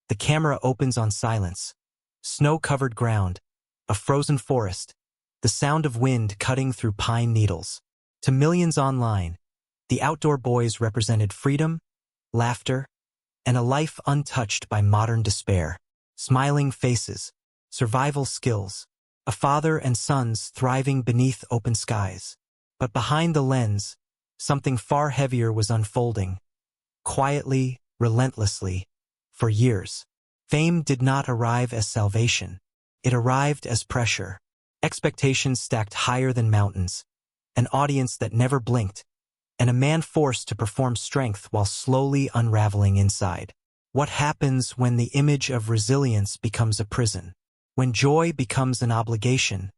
The camera opens on silence. Snow-covered ground, a frozen forest, the sound of wind cutting through pine needles. To millions online, the outdoor boys represented freedom, laughter, and a life untouched by modern despair. Smiling faces, survival skills, a father and sons thriving beneath open skies. But behind the lens, something far heavier was unfolding. Quietly, relentlessly, for years. Fame did not arrive as salvation. It arrived as pressure. Expectations stacked higher than mountains. An audience that never blinked. And a man forced to perform strength while slowly unraveling inside. What happens when the image of resilience becomes a prison? When joy becomes an obligation,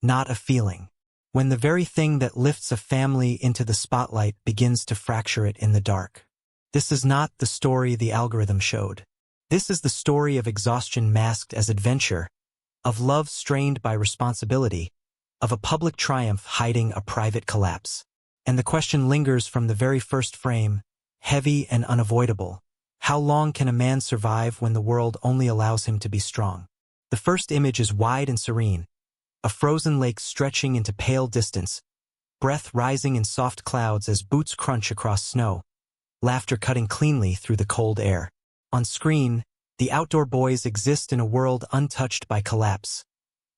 not a feeling. When the very thing that lifts a family into the spotlight begins to fracture it in the dark. This is not the story the algorithm showed. This is the story of exhaustion masked as adventure, of love strained by responsibility, of a public triumph hiding a private collapse. And the question lingers from the very first frame, heavy and unavoidable. How long can a man survive when the world only allows him to be strong? The first image is wide and serene, a frozen lake stretching into pale distance, breath rising in soft clouds as boots crunch across snow, laughter cutting cleanly through the cold air. On screen, the outdoor boys exist in a world untouched by collapse,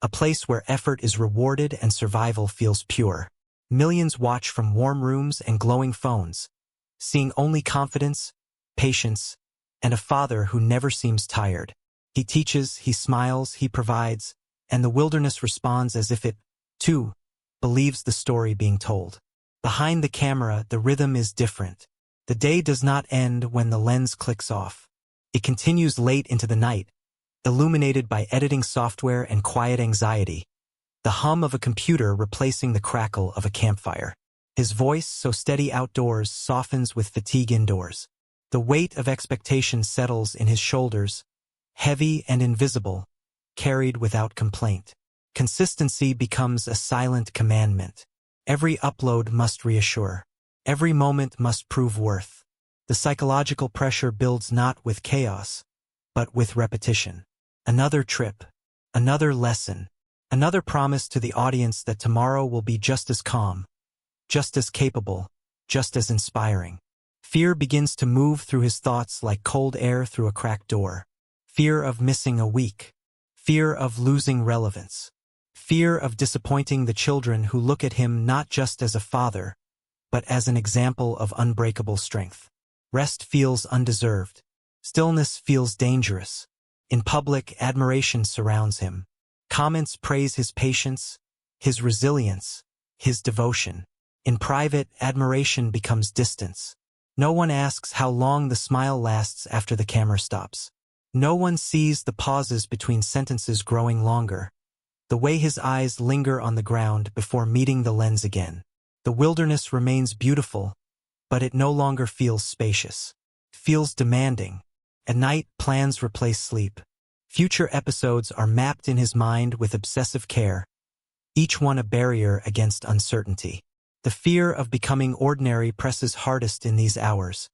a place where effort is rewarded and survival feels pure. Millions watch from warm rooms and glowing phones, seeing only confidence, patience, and a father who never seems tired. He teaches, he smiles, he provides, and the wilderness responds as if it, too, believes the story being told. Behind the camera, the rhythm is different. The day does not end when the lens clicks off. It continues late into the night, illuminated by editing software and quiet anxiety, the hum of a computer replacing the crackle of a campfire. His voice, so steady outdoors, softens with fatigue indoors. The weight of expectation settles in his shoulders, heavy and invisible, carried without complaint. Consistency becomes a silent commandment. Every upload must reassure. Every moment must prove worth. The psychological pressure builds not with chaos, but with repetition. Another trip, another lesson, another promise to the audience that tomorrow will be just as calm, just as capable, just as inspiring. Fear begins to move through his thoughts like cold air through a cracked door. Fear of missing a week. Fear of losing relevance. Fear of disappointing the children who look at him not just as a father, but as an example of unbreakable strength. Rest feels undeserved. Stillness feels dangerous. In public, admiration surrounds him. Comments praise his patience, his resilience, his devotion. In private, admiration becomes distance. No one asks how long the smile lasts after the camera stops. No one sees the pauses between sentences growing longer, the way his eyes linger on the ground before meeting the lens again. The wilderness remains beautiful, but it no longer feels spacious. It feels demanding. At night, plans replace sleep. Future episodes are mapped in his mind with obsessive care, each one a barrier against uncertainty. The fear of becoming ordinary presses hardest in these hours,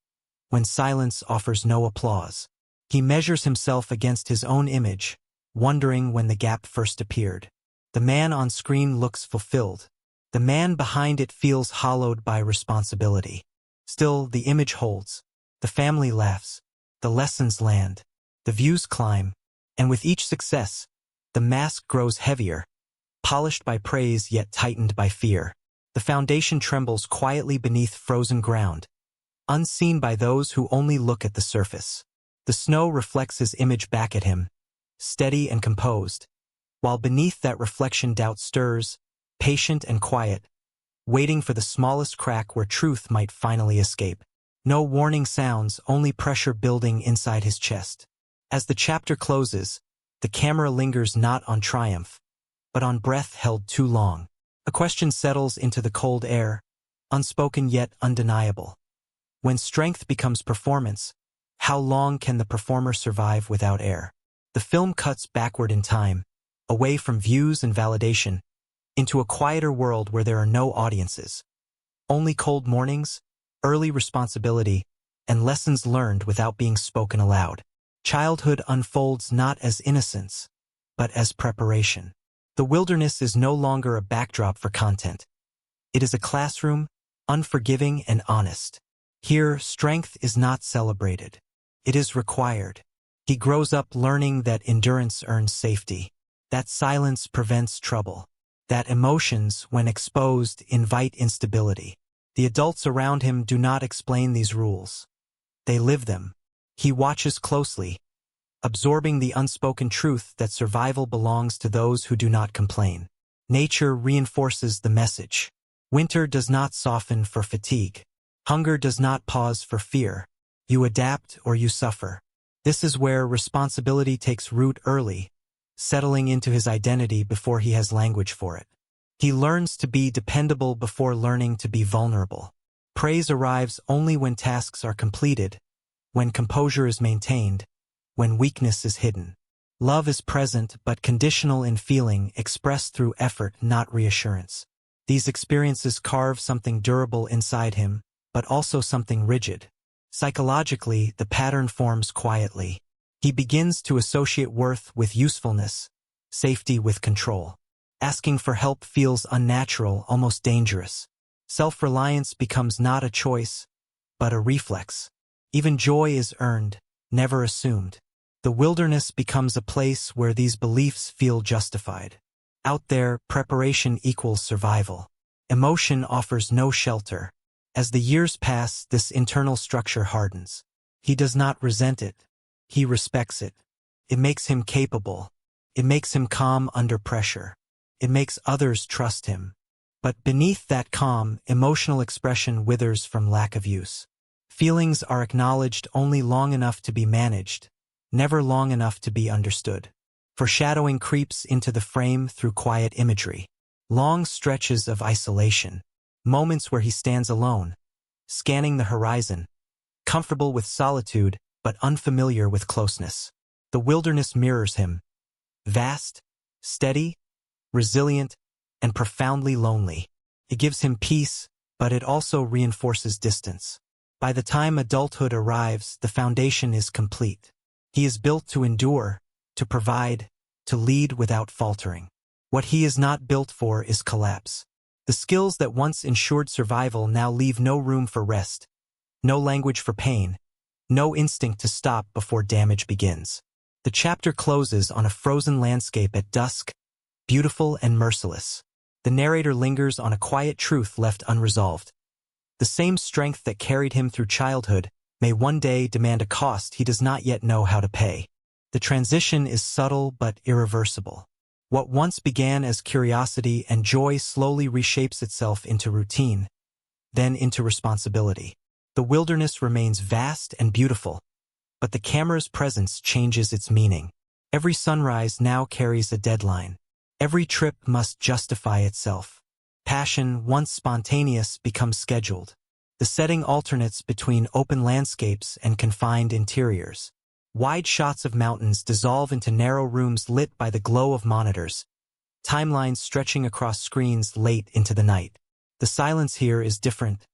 when silence offers no applause. He measures himself against his own image, wondering when the gap first appeared. The man on screen looks fulfilled. The man behind it feels hollowed by responsibility. Still, the image holds. The family laughs. The lessons land. The views climb. And with each success, the mask grows heavier, polished by praise yet tightened by fear. The foundation trembles quietly beneath frozen ground, unseen by those who only look at the surface. The snow reflects his image back at him, steady and composed, while beneath that reflection doubt stirs, patient and quiet, waiting for the smallest crack where truth might finally escape. No warning sounds, only pressure building inside his chest. As the chapter closes, the camera lingers not on triumph, but on breath held too long. A question settles into the cold air, unspoken yet undeniable. When strength becomes performance, how long can the performer survive without air? The film cuts backward in time, away from views and validation, into a quieter world where there are no audiences. Only cold mornings, early responsibility, and lessons learned without being spoken aloud. Childhood unfolds not as innocence, but as preparation. The wilderness is no longer a backdrop for content. It is a classroom, unforgiving and honest. Here, strength is not celebrated. It is required. He grows up learning that endurance earns safety, that silence prevents trouble, that emotions, when exposed, invite instability. The adults around him do not explain these rules. They live them. He watches closely, absorbing the unspoken truth that survival belongs to those who do not complain. Nature reinforces the message. Winter does not soften for fatigue. Hunger does not pause for fear. You adapt or you suffer. This is where responsibility takes root early, settling into his identity before he has language for it. He learns to be dependable before learning to be vulnerable. Praise arrives only when tasks are completed, when composure is maintained, when weakness is hidden. Love is present but conditional in feeling, expressed through effort, not reassurance. These experiences carve something durable inside him, but also something rigid. Psychologically, the pattern forms quietly. He begins to associate worth with usefulness, safety with control. Asking for help feels unnatural, almost dangerous. Self-reliance becomes not a choice, but a reflex. Even joy is earned, never assumed. The wilderness becomes a place where these beliefs feel justified. Out there, preparation equals survival. Emotion offers no shelter. As the years pass, this internal structure hardens. He does not resent it. He respects it. It makes him capable. It makes him calm under pressure. It makes others trust him. But beneath that calm, emotional expression withers from lack of use. Feelings are acknowledged only long enough to be managed, never long enough to be understood. Foreshadowing creeps into the frame through quiet imagery. Long stretches of isolation. Moments where he stands alone, scanning the horizon, comfortable with solitude but unfamiliar with closeness. The wilderness mirrors him. Vast, steady, resilient, and profoundly lonely. It gives him peace, but it also reinforces distance. By the time adulthood arrives, the foundation is complete. He is built to endure, to provide, to lead without faltering. What he is not built for is collapse. The skills that once ensured survival now leave no room for rest, no language for pain, no instinct to stop before damage begins. The chapter closes on a frozen landscape at dusk, beautiful and merciless. The narrator lingers on a quiet truth left unresolved. The same strength that carried him through childhood may one day demand a cost he does not yet know how to pay. The transition is subtle but irreversible. What once began as curiosity and joy slowly reshapes itself into routine, then into responsibility. The wilderness remains vast and beautiful, but the camera's presence changes its meaning. Every sunrise now carries a deadline. Every trip must justify itself. Passion, once spontaneous, becomes scheduled. The setting alternates between open landscapes and confined interiors. Wide shots of mountains dissolve into narrow rooms lit by the glow of monitors, timelines stretching across screens late into the night. The silence here is different,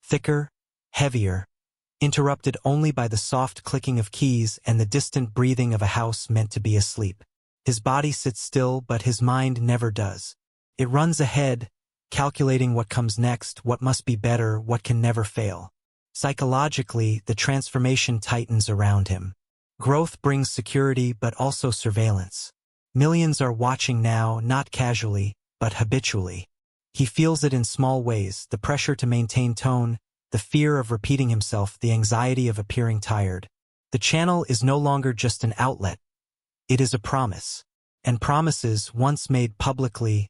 thicker, heavier, interrupted only by the soft clicking of keys and the distant breathing of a house meant to be asleep. His body sits still, but his mind never does. It runs ahead, calculating what comes next, what must be better, what can never fail. Psychologically, the transformation tightens around him. Growth brings security but also surveillance. Millions are watching now, not casually, but habitually. He feels it in small ways, the pressure to maintain tone, the fear of repeating himself, the anxiety of appearing tired. The channel is no longer just an outlet. It is a promise. And promises, once made publicly,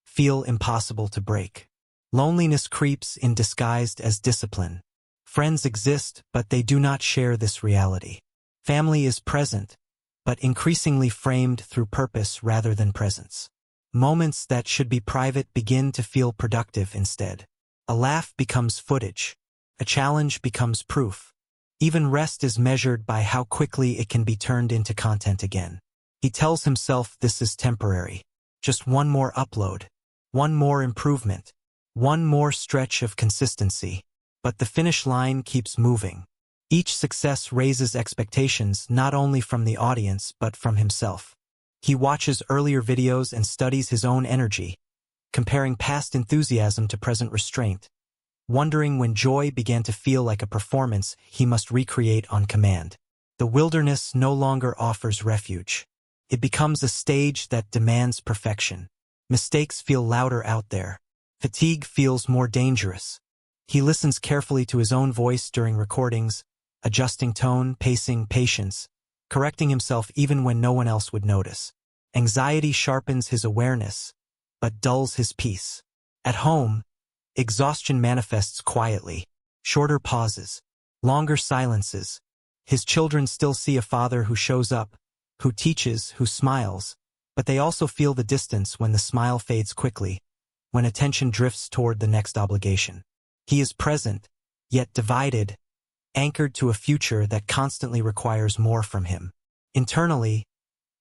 feel impossible to break. Loneliness creeps in disguised as discipline. Friends exist, but they do not share this reality. Family is present, but increasingly framed through purpose rather than presence. Moments that should be private begin to feel productive instead. A laugh becomes footage. A challenge becomes proof. Even rest is measured by how quickly it can be turned into content again. He tells himself this is temporary. Just one more upload. One more improvement. One more stretch of consistency. But the finish line keeps moving. Each success raises expectations not only from the audience but from himself. He watches earlier videos and studies his own energy, comparing past enthusiasm to present restraint, wondering when joy began to feel like a performance he must recreate on command. The wilderness no longer offers refuge. It becomes a stage that demands perfection. Mistakes feel louder out there. Fatigue feels more dangerous. He listens carefully to his own voice during recordings, adjusting tone, pacing, patience, correcting himself even when no one else would notice. Anxiety sharpens his awareness, but dulls his peace. At home, exhaustion manifests quietly. Shorter pauses, longer silences. His children still see a father who shows up, who teaches, who smiles, but they also feel the distance when the smile fades quickly, when attention drifts toward the next obligation. He is present, yet divided, anchored to a future that constantly requires more from him. Internally,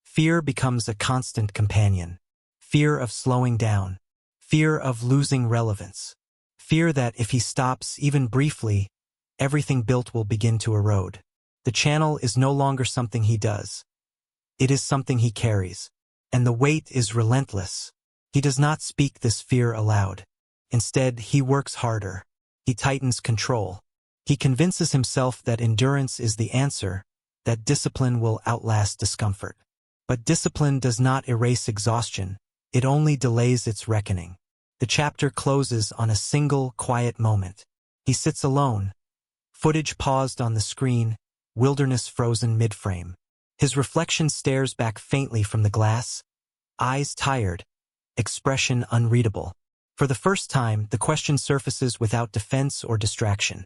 fear becomes a constant companion. Fear of slowing down. Fear of losing relevance. Fear that if he stops, even briefly, everything built will begin to erode. The channel is no longer something he does. It is something he carries. And the weight is relentless. He does not speak this fear aloud. Instead, he works harder. He tightens control. He convinces himself that endurance is the answer, that discipline will outlast discomfort. But discipline does not erase exhaustion. It only delays its reckoning. The chapter closes on a single, quiet moment. He sits alone. Footage paused on the screen, wilderness frozen mid-frame. His reflection stares back faintly from the glass, eyes tired, expression unreadable. For the first time, the question surfaces without defense or distraction.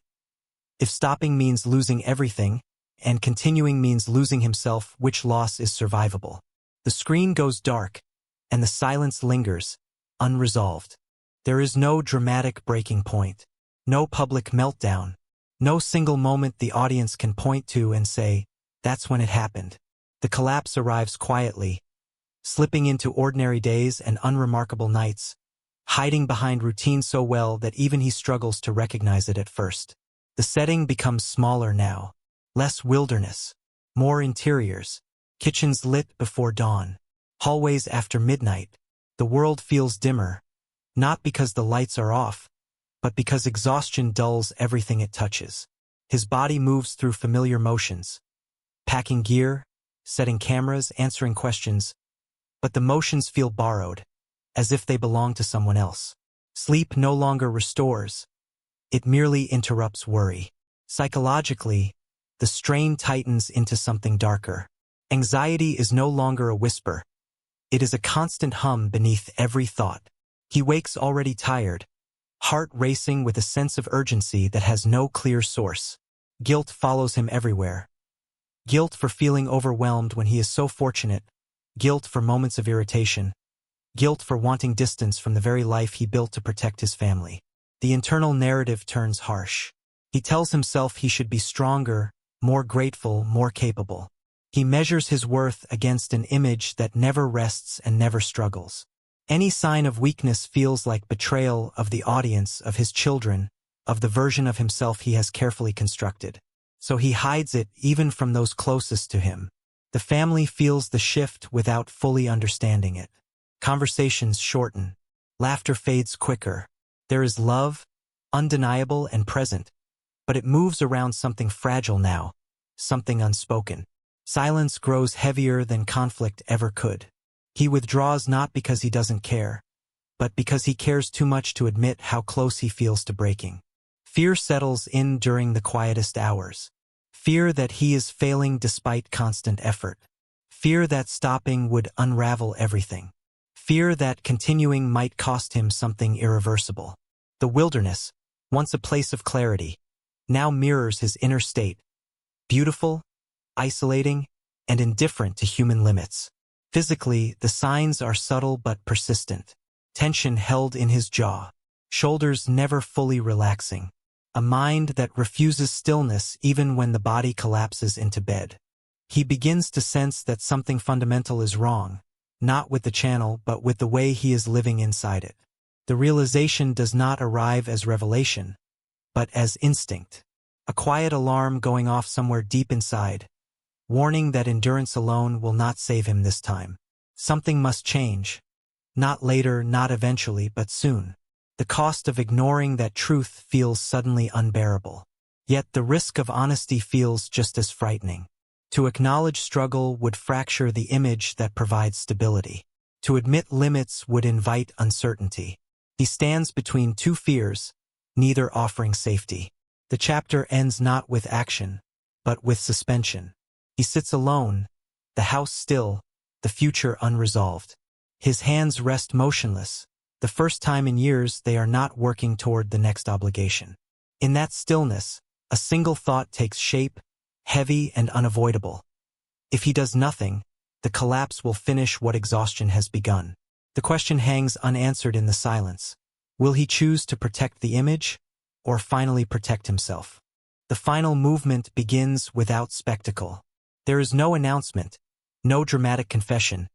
If stopping means losing everything, and continuing means losing himself, which loss is survivable? The screen goes dark, and the silence lingers, unresolved. There is no dramatic breaking point, no public meltdown, no single moment the audience can point to and say, that's when it happened. The collapse arrives quietly, slipping into ordinary days and unremarkable nights, hiding behind routine so well that even he struggles to recognize it at first. The setting becomes smaller now, less wilderness, more interiors, kitchens lit before dawn, hallways after midnight. The world feels dimmer, not because the lights are off, but because exhaustion dulls everything it touches. His body moves through familiar motions, packing gear, setting cameras, answering questions, but the motions feel borrowed, as if they belong to someone else. Sleep no longer restores. It merely interrupts worry. Psychologically, the strain tightens into something darker. Anxiety is no longer a whisper. It is a constant hum beneath every thought. He wakes already tired, heart racing with a sense of urgency that has no clear source. Guilt follows him everywhere. Guilt for feeling overwhelmed when he is so fortunate. Guilt for moments of irritation. Guilt for wanting distance from the very life he built to protect his family. The internal narrative turns harsh. He tells himself he should be stronger, more grateful, more capable. He measures his worth against an image that never rests and never struggles. Any sign of weakness feels like betrayal of the audience, of his children, of the version of himself he has carefully constructed. So he hides it even from those closest to him. The family feels the shift without fully understanding it. Conversations shorten. Laughter fades quicker. There is love, undeniable and present, but it moves around something fragile now, something unspoken. Silence grows heavier than conflict ever could. He withdraws not because he doesn't care, but because he cares too much to admit how close he feels to breaking. Fear settles in during the quietest hours. Fear that he is failing despite constant effort. Fear that stopping would unravel everything. Fear that continuing might cost him something irreversible. The wilderness, once a place of clarity, now mirrors his inner state, beautiful, isolating, and indifferent to human limits. Physically, the signs are subtle but persistent. Tension held in his jaw, shoulders never fully relaxing. A mind that refuses stillness even when the body collapses into bed. He begins to sense that something fundamental is wrong, not with the channel but with the way he is living inside it. The realization does not arrive as revelation, but as instinct. a quiet alarm going off somewhere deep inside, warning that endurance alone will not save him this time. Something must change. Not later, not eventually, but soon. The cost of ignoring that truth feels suddenly unbearable. Yet the risk of honesty feels just as frightening. To acknowledge struggle would fracture the image that provides stability. To admit limits would invite uncertainty. He stands between two fears, neither offering safety. The chapter ends not with action, but with suspension. He sits alone, the house still, the future unresolved. His hands rest motionless, the first time in years they are not working toward the next obligation. In that stillness, a single thought takes shape, heavy and unavoidable. If he does nothing, the collapse will finish what exhaustion has begun. The question hangs unanswered in the silence. Will he choose to protect the image, or finally protect himself? The final movement begins without spectacle. There is no announcement, no dramatic confession,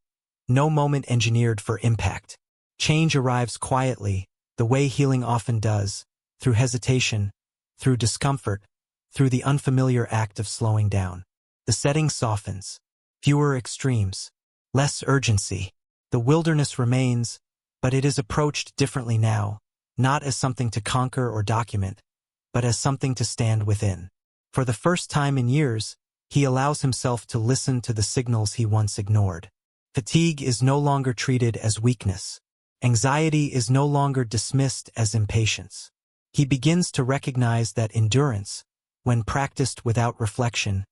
no moment engineered for impact. Change arrives quietly, the way healing often does, through hesitation, through discomfort, through the unfamiliar act of slowing down. The setting softens. Fewer extremes, less urgency. The wilderness remains, but it is approached differently now, not as something to conquer or document, but as something to stand within. For the first time in years, he allows himself to listen to the signals he once ignored. Fatigue is no longer treated as weakness. Anxiety is no longer dismissed as impatience. He begins to recognize that endurance, when practiced without reflection,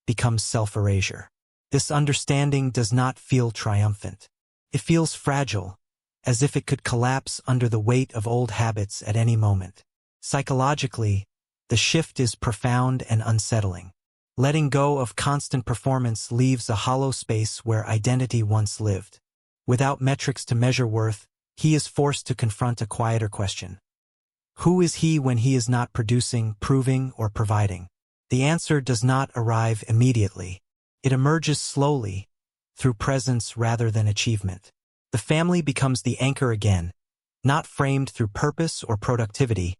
becomes self-erasure. This understanding does not feel triumphant. It feels fragile, as if it could collapse under the weight of old habits at any moment. Psychologically, the shift is profound and unsettling. Letting go of constant performance leaves a hollow space where identity once lived. Without metrics to measure worth, he is forced to confront a quieter question. Who is he when he is not producing, proving, or providing? The answer does not arrive immediately. It emerges slowly, through presence rather than achievement. The family becomes the anchor again, not framed through purpose or productivity,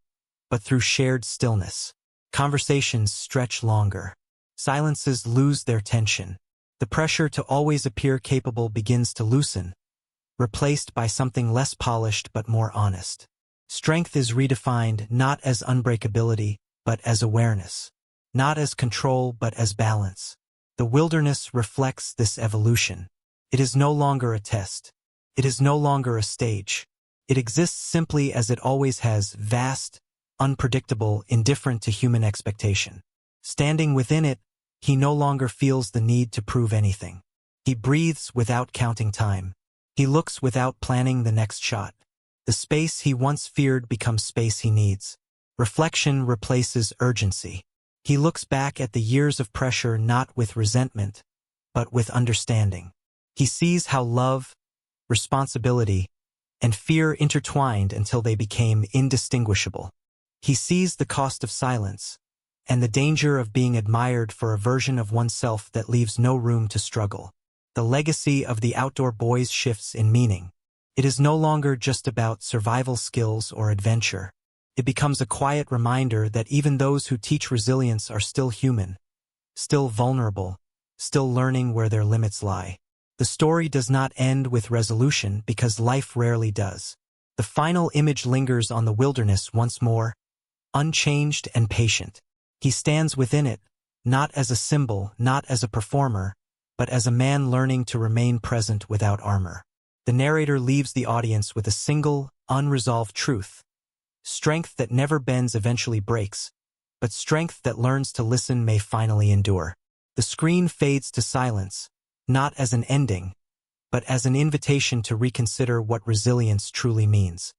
but through shared stillness. Conversations stretch longer. Silences lose their tension. The pressure to always appear capable begins to loosen, replaced by something less polished but more honest. Strength is redefined not as unbreakability, but as awareness. Not as control, but as balance. The wilderness reflects this evolution. It is no longer a test. It is no longer a stage. It exists simply as it always has, vast, unpredictable, indifferent to human expectation. Standing within it, he no longer feels the need to prove anything. He breathes without counting time. He looks without planning the next shot. The space he once feared becomes space he needs. Reflection replaces urgency. He looks back at the years of pressure not with resentment, but with understanding. He sees how love, responsibility, and fear intertwined until they became indistinguishable. He sees the cost of silence, and the danger of being admired for a version of oneself that leaves no room to struggle. The legacy of the outdoor boys shifts in meaning. It is no longer just about survival skills or adventure. It becomes a quiet reminder that even those who teach resilience are still human, still vulnerable, still learning where their limits lie. The story does not end with resolution because life rarely does. The final image lingers on the wilderness once more, unchanged and patient. He stands within it, not as a symbol, not as a performer, but as a man learning to remain present without armor. The narrator leaves the audience with a single, unresolved truth. Strength that never bends eventually breaks, but strength that learns to listen may finally endure. The screen fades to silence, not as an ending, but as an invitation to reconsider what resilience truly means.